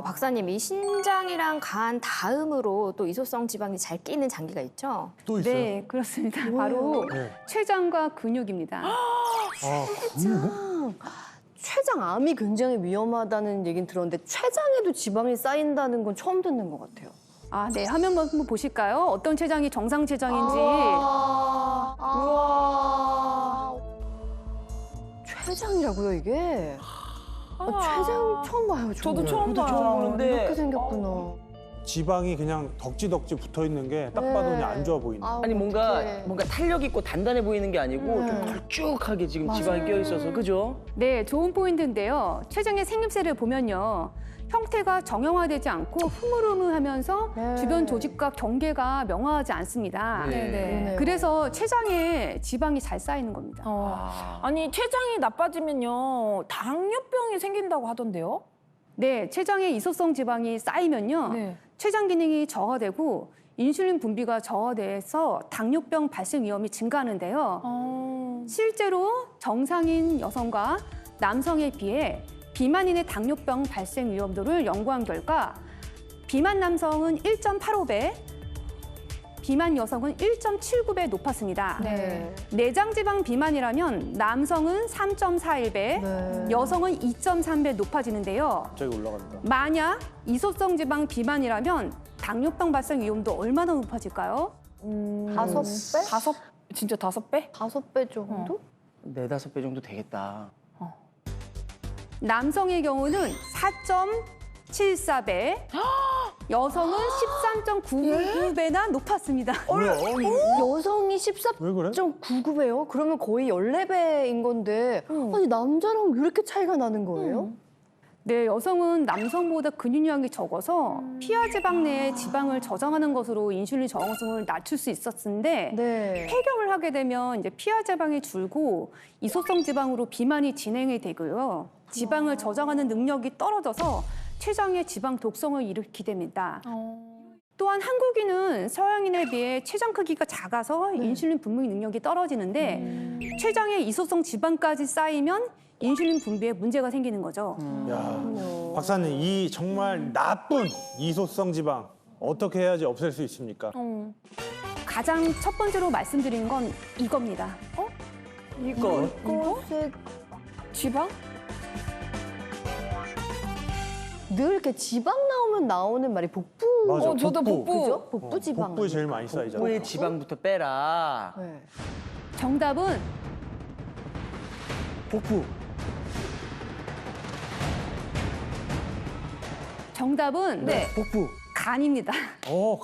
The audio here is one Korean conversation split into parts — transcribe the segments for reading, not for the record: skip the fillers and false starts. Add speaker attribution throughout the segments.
Speaker 1: 박사님, 이 신장이랑 간 다음으로 또 이소성 지방이 잘 끼는 장기가 있죠?
Speaker 2: 또 있어요?
Speaker 3: 네, 그렇습니다. 바로
Speaker 2: 네.
Speaker 3: 췌장과 근육입니다.
Speaker 2: 근육?
Speaker 4: 췌장암이 굉장히 위험하다는 얘기는 들었는데 췌장에도 지방이 쌓인다는 건 처음 듣는 것 같아요.
Speaker 3: 아, 네, 화면 한번 보실까요? 어떤 췌장이 정상 췌장인지.
Speaker 4: 우와. 췌장이라고요, 이게? 췌장 처음 봐요.
Speaker 5: 저도 처음 봐요.
Speaker 4: 처음
Speaker 5: 보는데.
Speaker 4: 이렇게 생겼구나.
Speaker 2: 지방이 그냥 덕지덕지 붙어 있는 게 딱 봐도 그냥 안 좋아 보이네.
Speaker 4: 아우,
Speaker 5: 아니 뭔가
Speaker 4: 어떡해.
Speaker 5: 탄력 있고 단단해 보이는 게 아니고
Speaker 4: 네.
Speaker 5: 좀 걸쭉하게 지금 지방이 껴 있어서 그죠?
Speaker 3: 네, 좋은 포인트인데요. 췌장의 생김새를 보면요. 형태가 정형화되지 않고 흐물흐물하면서
Speaker 4: 네.
Speaker 3: 주변 조직과 경계가 명확하지 않습니다.
Speaker 5: 네.
Speaker 4: 그러네요.
Speaker 3: 그래서 췌장에 지방이 잘 쌓이는 겁니다.
Speaker 6: 아니 췌장이 나빠지면요 당뇨병이 생긴다고 하던데요?
Speaker 3: 네, 췌장에 이소성 지방이 쌓이면요.
Speaker 6: 네.
Speaker 3: 췌장 기능이 저하되고 인슐린 분비가 저하돼서 당뇨병 발생 위험이 증가하는데요. 실제로 정상인 여성과 남성에 비해 비만인의 당뇨병 발생 위험도를 연구한 결과 비만 남성은 1.85배, 비만 여성은 1.79배 높았습니다.
Speaker 4: 네.
Speaker 3: 내장지방 비만이라면 남성은 3.41배,
Speaker 4: 네.
Speaker 3: 여성은 2.3배 높아지는데요.
Speaker 2: 갑자기 올라간다.
Speaker 3: 만약 이소성 지방 비만이라면 당뇨병 발생 위험도 얼마나 높아질까요?
Speaker 4: 5배?
Speaker 6: 진짜 5배?
Speaker 4: 5배 정도?
Speaker 5: 4-5배 정도 되겠다.
Speaker 3: 남성의 경우는 4.74배, 여성은 13.99배나 높았습니다.
Speaker 2: 뭐야?
Speaker 4: 여성이
Speaker 2: 왜 그래?
Speaker 4: 14.99배요? 그러면 거의 14배인 건데 아니 남자랑 왜 이렇게 차이가 나는 거예요?
Speaker 3: 네, 여성은 남성보다 근육량이 적어서 피하 지방 내에 지방을 저장하는 것으로 인슐린 저항성을 낮출 수 있었는데
Speaker 4: 네.
Speaker 3: 폐경을 하게 되면 이제 피하 지방이 줄고 이소성 지방으로 비만이 진행이 되고요. 지방을 저장하는 능력이 떨어져서 췌장에 지방 독성을 일으키게 됩니다. 또한 한국인은 서양인에 비해 췌장 크기가 작아서 인슐린 분비 능력이 떨어지는데 췌장에 이소성 지방까지 쌓이면 인슐린 분비에 문제가 생기는 거죠.
Speaker 2: 야, 박사님, 이 정말 나쁜 이소성 지방 어떻게 해야지 없앨 수 있습니까?
Speaker 3: 가장 첫 번째로 말씀드리는 건 이겁니다.
Speaker 5: 이거
Speaker 4: 검색
Speaker 6: 지방?
Speaker 4: 늘 이렇게 지방 나오면 나오는 말이 복부.
Speaker 2: 맞아,
Speaker 6: 저도 복부.
Speaker 4: 그죠? 복부 지방.
Speaker 2: 복부에 제일 많이 쌓이잖아.
Speaker 5: 복부의 지방부터 빼라.
Speaker 4: 네.
Speaker 3: 정답은
Speaker 5: 복부.
Speaker 3: 정답은
Speaker 5: 복부.
Speaker 3: 간입니다.
Speaker 2: 간.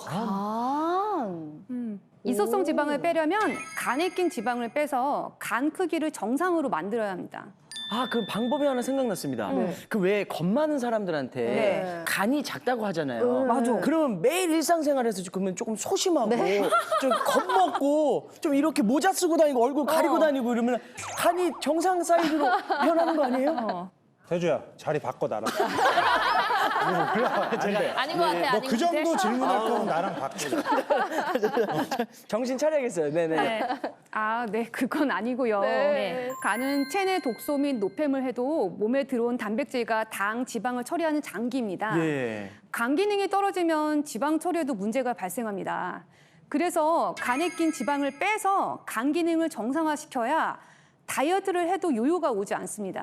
Speaker 4: 간.
Speaker 3: 이소성 지방을 빼려면 간에 낀 지방을 빼서 간 크기를 정상으로 만들어야 합니다.
Speaker 5: 아, 그럼 방법이 하나 생각났습니다.
Speaker 4: 네.
Speaker 5: 그 왜 겁 많은 사람들한테
Speaker 4: 네.
Speaker 5: 간이 작다고 하잖아요.
Speaker 4: 맞아.
Speaker 5: 그러면 매일 일상생활에서 그러면 조금 소심하고
Speaker 4: 네.
Speaker 5: 좀 겁먹고 좀 이렇게 모자 쓰고 다니고 얼굴 가리고 다니고 이러면 간이 정상 사이즈로 변하는 거 아니에요?
Speaker 2: 태주야, 자리 바꿔 나랑. 안 돼.
Speaker 6: 아닌 것 같아.
Speaker 2: 너 그 정도 질문할 거면 나랑 바꾸자.
Speaker 5: 정신 차려야겠어요. 네네.
Speaker 3: 아, 네, 그건 아니고요.
Speaker 4: 네.
Speaker 3: 간은 체내 독소 및 노폐물 해도 몸에 들어온 단백질과 당, 지방을 처리하는 장기입니다.
Speaker 5: 예.
Speaker 3: 간 기능이 떨어지면 지방 처리에도 문제가 발생합니다. 그래서 간에 낀 지방을 빼서 간 기능을 정상화시켜야 다이어트를 해도 요요가 오지 않습니다.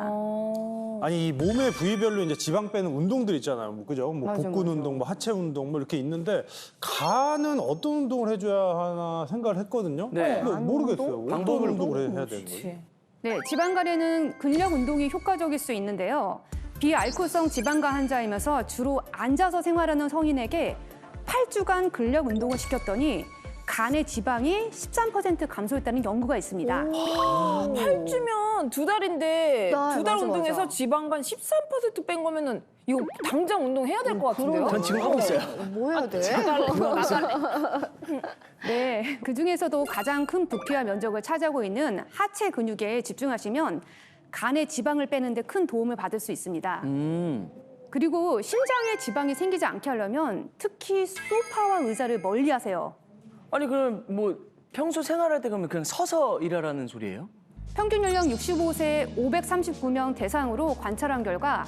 Speaker 2: 아니, 이 몸의 부위별로 이제 지방 빼는 운동들 있잖아요. 뭐, 그죠? 뭐
Speaker 4: 맞아,
Speaker 2: 복근
Speaker 4: 맞아.
Speaker 2: 운동, 뭐 하체 운동, 뭐 이렇게 있는데 간은 어떤 운동을 해줘야 하나 생각을 했거든요.
Speaker 5: 네.
Speaker 2: 근데 모르겠어요. 어떤
Speaker 5: 방법을
Speaker 2: 운동을 해야 되는 거예요?
Speaker 3: 네, 지방 간에는 근력 운동이 효과적일 수 있는데요. 비알코올성 지방간 환자이면서 주로 앉아서 생활하는 성인에게 8주간 근력 운동을 시켰더니 간의 지방이 13% 감소했다는 연구가 있습니다.
Speaker 6: 8주면 2달인데
Speaker 4: 네,
Speaker 6: 2달
Speaker 4: 맞아,
Speaker 6: 운동해서
Speaker 4: 맞아.
Speaker 6: 지방간 13%뺀 거면은 이거 당장 운동해야 될 것 같은데요?
Speaker 5: 전 지금 하고 있어요.
Speaker 4: 뭐 해야 돼?
Speaker 3: 네, 그 중에서도 가장 큰 부피와 면적을 차지하고 있는 하체 근육에 집중하시면 간의 지방을 빼는데 큰 도움을 받을 수 있습니다. 그리고 심장에 지방이 생기지 않게 하려면 특히 소파와 의자를 멀리하세요.
Speaker 5: 아니 그럼 뭐 평소 생활할 때 그러면 그냥 서서 일하라는 소리예요?
Speaker 3: 평균 연령 65세 539명 대상으로 관찰한 결과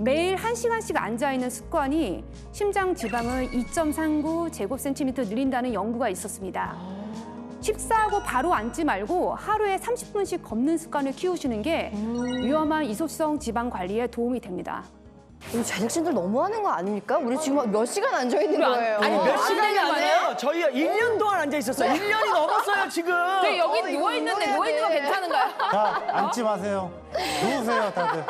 Speaker 3: 매일 1시간씩 앉아있는 습관이 심장 지방을 2.39 제곱센티미터 늘린다는 연구가 있었습니다. 식사하고 바로 앉지 말고 하루에 30분씩 걷는 습관을 키우시는 게 위험한 이소성 지방 관리에 도움이 됩니다.
Speaker 4: 이거 제작진들 너무하는 거 아닙니까? 우리 지금 몇 시간 앉아 있는 거예요.
Speaker 5: 아니 몇 시간이
Speaker 6: 되는 거
Speaker 5: 아니에요. 저희가 1년 동안 앉아 있었어요. 1년이 넘었어요 지금.
Speaker 6: 네, 여기
Speaker 4: 이거
Speaker 6: 누워있는데
Speaker 4: 운동해야
Speaker 6: 누워있는 거
Speaker 4: 돼.
Speaker 6: 괜찮은가요?
Speaker 2: 자, 앉지 마세요. 누우세요, 다들.